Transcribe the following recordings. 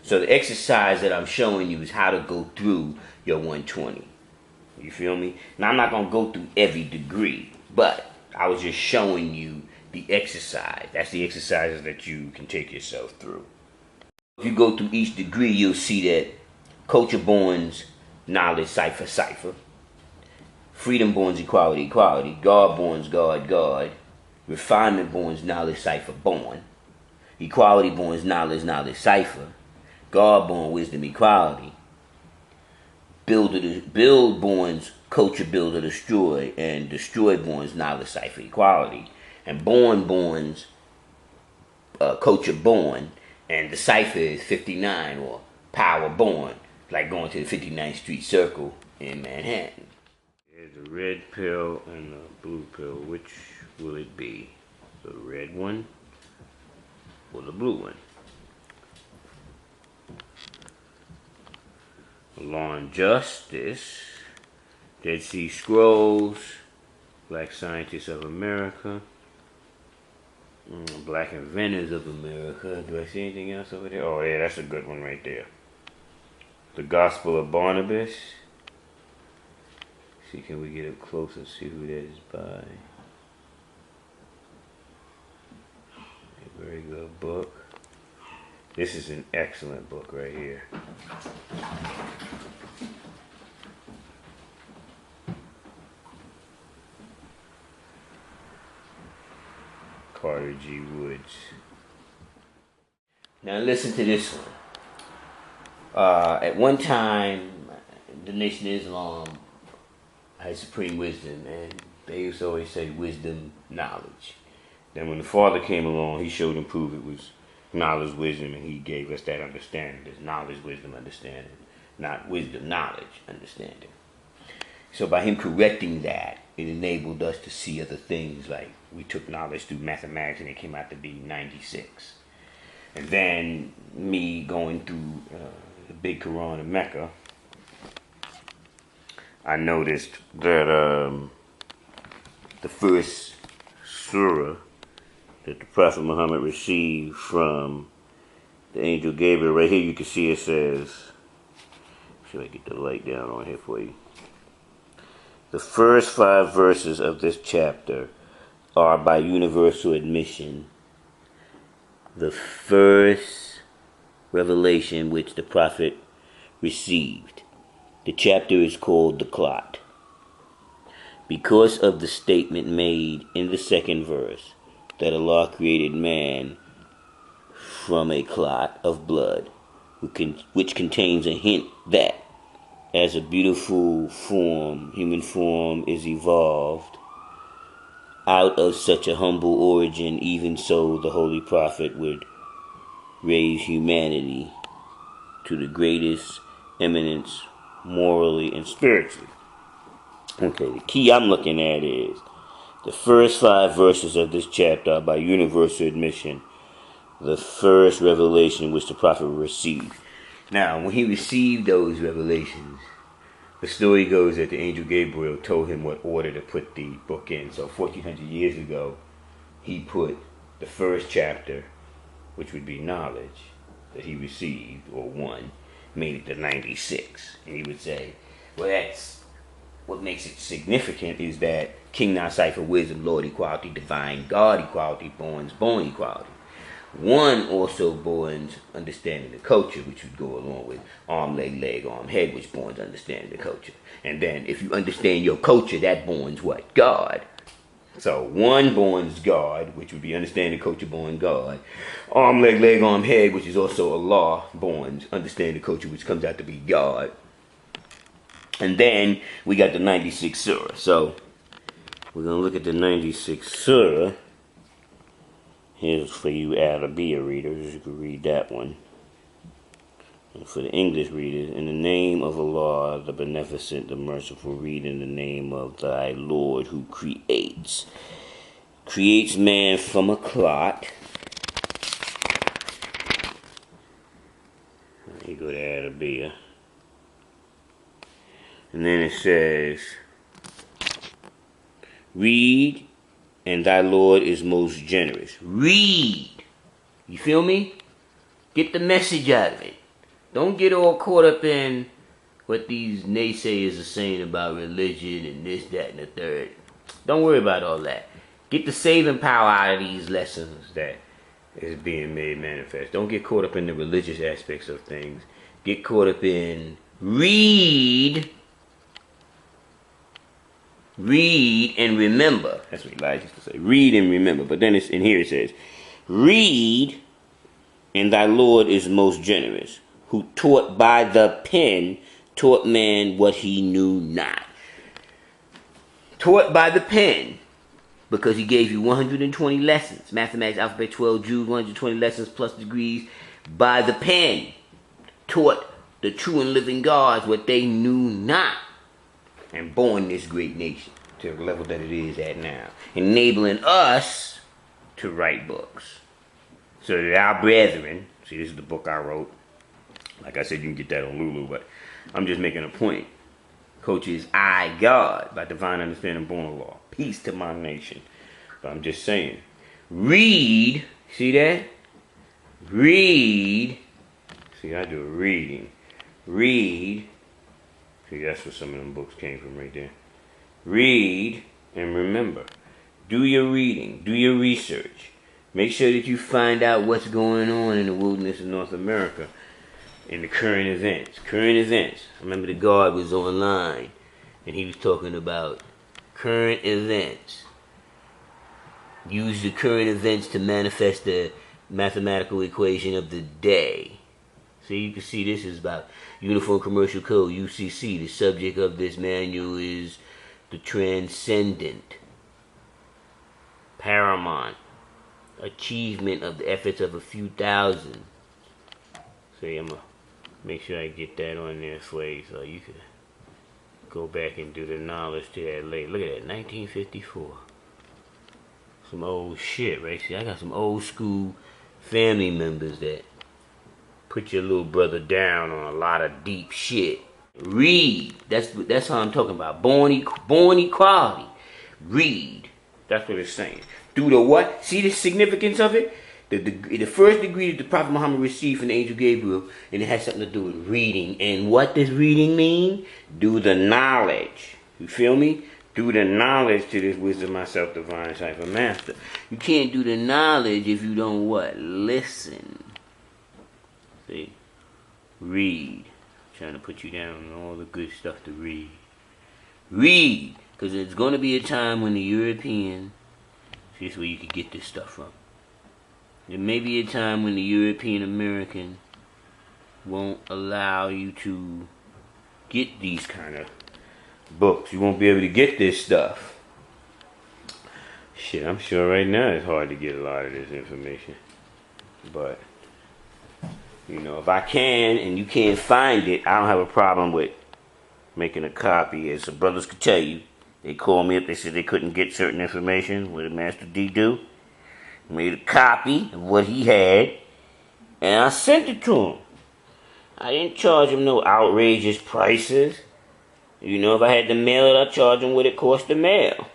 So the exercise that I'm showing you is how to go through your 120. You feel me? Now I'm not going to go through every degree, but I was just showing you the exercise. That's the exercises that you can take yourself through. If you go through each degree, you'll see that culture borns knowledge, cipher, cipher. Freedom borns equality, equality. God borns God, God. Refinement borns knowledge, cipher, born. Equality borns knowledge, knowledge, cipher. God born wisdom, equality. Build borns culture, build or destroy. And destroy borns knowledge, cipher, equality. And born borns culture born. And the cipher is 59, or power born. Like going to the 59th Street Circle in Manhattan. There's a red pill and a blue pill. Which will it be? The red one or the blue one? Law and Justice, Dead Sea Scrolls, Black Scientists of America, Black Inventors of America. Do I see anything else over there? Oh yeah, that's a good one right there. The Gospel of Barnabas. See, can we get up close and see who that is by? A very good book. This is an excellent book right here. Carter G. Woods. Now listen to this one. At one time, the Nation of Islam had supreme wisdom, and they used to always say wisdom, knowledge. Then when the Father came along, he showed and proved it was knowledge, wisdom, and he gave us that understanding. There's knowledge, wisdom, understanding. Not wisdom, knowledge, understanding. So by him correcting that, it enabled us to see other things, like we took knowledge through mathematics and it came out to be 96. And then me going through the big Quran in Mecca, I noticed that the first surah that the Prophet Muhammad received from the angel Gabriel, right here you can see it says, should I get the light down on here for you? The first 5 verses of this chapter are by universal admission the first revelation which the Prophet received. The chapter is called the Clot, because of the statement made in the second verse that Allah created man from a clot of blood, which contains a hint that as a beautiful form, human form is evolved out of such a humble origin, even so the Holy Prophet would raise humanity to the greatest eminence morally and spiritually. Okay, the key I'm looking at is the first 5 verses of this chapter are by universal admission the first revelation which the Prophet received. Now, when he received those revelations, the story goes that the angel Gabriel told him what order to put the book in. So 1400 years ago, he put the first chapter, which would be knowledge, that he received, or one, made it to 96. And he would say, well, that's what makes it significant is that King Now Cipher, wisdom, Lord equality, divine God equality, born equality. One also borns understanding the culture, which would go along with arm, leg, arm, head, which borns understanding the culture. And then if you understand your culture, that borns what? God. So one borns God, which would be understanding culture, born God. Arm, leg, arm, head, which is also Allah, borns understanding culture, which comes out to be God. And then we got the 96 Surah. So we're going to look at the 96 Surah. Here's for you Arabiya readers, you can read that one. And for the English readers, in the name of Allah, the Beneficent, the Merciful, read in the name of thy Lord who creates man from a clot. You go to Arabiya. And then it says, read, and thy Lord is most generous. Read. You feel me? Get the message out of it. Don't get all caught up in what these naysayers are saying about religion and this, that, and the third. Don't worry about all that. Get the saving power out of these lessons that is being made manifest. Don't get caught up in the religious aspects of things. Get caught up in read and remember. That's what Elijah used to say. Read and remember. But then in here it says, read, and thy Lord is most generous, who taught by the pen, taught man what he knew not. Taught by the pen, because he gave you 120 lessons. Mathematics, alphabet, 12 Jews, 120 lessons plus degrees by the pen. Taught the true and living gods what they knew not. And born this great nation to the level that it is at now. Enabling us to write books. So that our brethren, see, this is the book I wrote. Like I said, you can get that on Lulu, but I'm just making a point. Coach's I, God, by divine understanding, born of law. Peace to my nation. But I'm just saying, read, see that? Read. See, I do reading. Read. See, that's where some of them books came from right there. Read and remember. Do your reading. Do your research. Make sure that you find out what's going on in the wilderness of North America. In the current events. Current events. I remember the guard was online and he was talking about current events. Use the current events to manifest the mathematical equation of the day. See, you can see this is about Uniform Commercial Code, UCC. The subject of this manual is the transcendent, paramount achievement of the efforts of a few thousand. See, I'm going to make sure I get that on there for you so you can go back and do the knowledge to that later. Look at that, 1954. Some old shit, right? See, I got some old school family members that put your little brother down on a lot of deep shit. Read. That's how I'm talking about. Born equality. Read. That's what it's saying. Do the what? See the significance of it? The first degree that the Prophet Muhammad received from the angel Gabriel, and it has something to do with reading. And what does reading mean? Do the knowledge. You feel me? Do the knowledge to this wisdom, myself, divine cipher master. You can't do the knowledge if you don't what? Listen. See? Read. I'm trying to put you down on all the good stuff to read. Read. Because there's going to be a time when the European, see, this is where you can get this stuff from. There may be a time when the European American won't allow you to get these kind of books. You won't be able to get this stuff. Shit, I'm sure right now it's hard to get a lot of this information. But, you know, if I can and you can't find it, I don't have a problem with making a copy. As the brothers could tell you, they called me up, they said they couldn't get certain information. What did Master D do? Made a copy of what he had, and I sent it to him. I didn't charge him no outrageous prices. You know, if I had to mail it, I'd charge him what it cost to mail.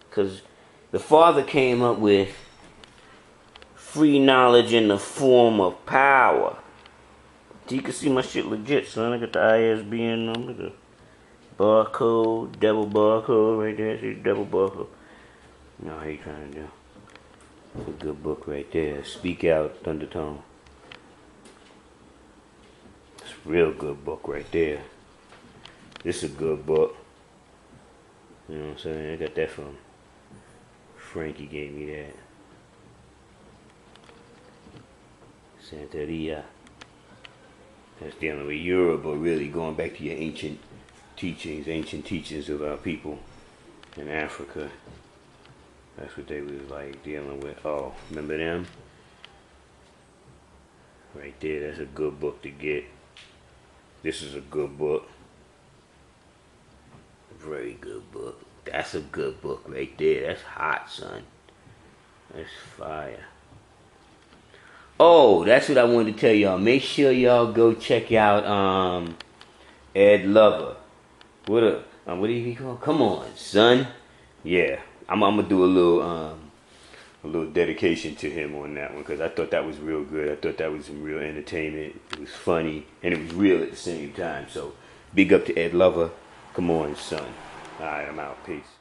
Because the Father came up with free knowledge in the form of power. So you can see my shit legit, son. I got the ISBN number, the barcode, double barcode right there. See, double barcode. No, how you trying to do? It's a good book right there. Speak Out, Thundertone. It's a real good book right there. This is a good book. You know what I'm saying? I got that from Frankie, gave me that. Santeria. That's dealing with Europe, but really going back to your ancient teachings of our people in Africa. That's what they was like dealing with. Oh, remember them? Right there, that's a good book to get. This is a good book. Very good book. That's a good book right there. That's hot, son. That's fire. Oh, that's what I wanted to tell y'all. Make sure y'all go check out Ed Lover. What do you call? Come on, son. Yeah. I'm gonna do a little a little dedication to him on that one because I thought that was real good. I thought that was some real entertainment. It was funny and it was real at the same time. So big up to Ed Lover. Come on, son. All right, I'm out. Peace.